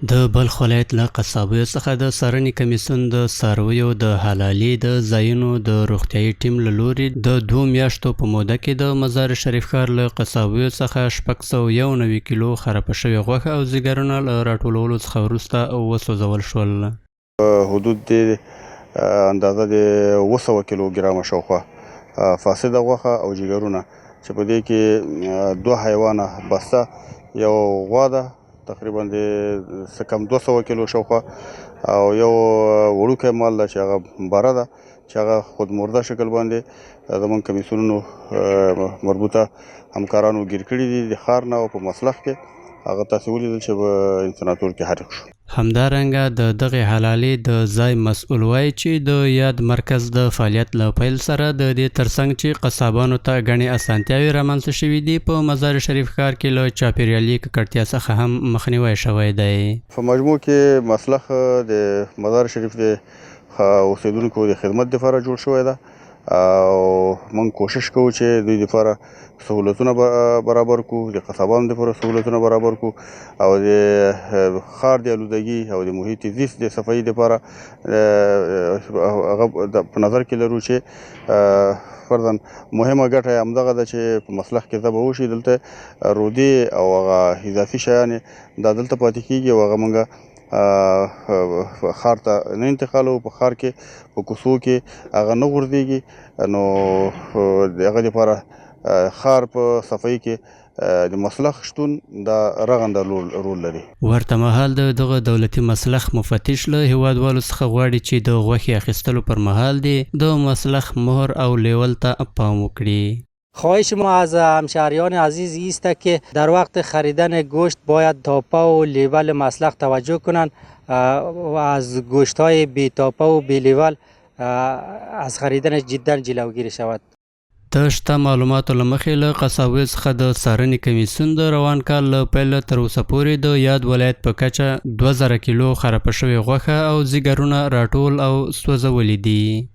د بلخ ولایت له قصابیو څخه د څارنې کمیسیون د څارویو د حلالۍ د ځایونو د روغتیايي ټیم له لوري د 2 میاشتو په موده کې د مزار شریف ښار له قصابیو څخه 691 کیلو خرابه شوې غوښه او ځیګرونه له راټولولو څخه وروسته وسوځول شول. حدود د اندازه د 200 کیلوګرامه شاوخوا فاسده غوښه او جګرونه چې په دې کې 2 حیوانه بسته یو غوا ده تقریبا د څه کم 200 کیلو شاوخوا او یو وړوکی مال ده چې هغه بره ده چې هغه خودمرده شکل باندې زموږ کمیسیونونو مربوطه همکارانو ګیر کړي دي د ښار نه او په مسلخ کې هغه تاسې ولیدل چې په انسناتور کې حرق شو. همدارنګه د دغې حلالۍ د ځای مسؤل وایي چې د یاد مرکز د فعالیت له پیل سره د دې ترڅنګ چې قصابانو ته ګڼې اسانتیاوې رامنځته شوي دي په مزار شریف ښار کې له چاپیریالي ککړتیا څخه هم مخنیوی شوی دی. په مجموع کې مسلخ د مزار شریف د اوسیدونکو د خدمت لپاره جوړ شوی ده او موږ کوشش کوو چې دوی لپاره سهولتونه برابر کړو، د قصابانو لپاره سهولتونه برابر کړو او د ښار د آلودګي او د محیط زیست د صفایي لپاره هغه په نظر کې لرو چې فرضاً مهمه ګټه یې همدغه ده چې په مسلخ کې ذبح وشي، دلته رودې او هغه اضافي شیان دا دلته پاتې کېږي او هغه موږ ښار ته نه انتقالوو، په ښار کې په کوڅو کې هغه نه غورځېږي. نو د هغه لپاره ښار په صفایي کې د مسلخ شتون دا رغنده رول لري. ورته مهال د دغه دولتي مسلخ مفتش له هیوادوالو څخه غواړي چې د غوښې اخیستلو پر مهال دې د مسلخ مهر او لیول ته پام وکړي. خواهش ما از همشهریان عزیز است که در وقت خریدن گوشت باید تاپه و لیول مسلخ توجه کنند و از گوشت های بی تاپه و بی لیول از خریدن جدا جلوگیری شود. د شته معلوماتو له مخې له قصابیو څخه د څارنې کمیسیون د روان کال له پیله تر اوسه پورې د یاد ولایت په کچه 2000 کیلو خرابه شوې غوښه او ځیګرونه راټول او سوځولي دي.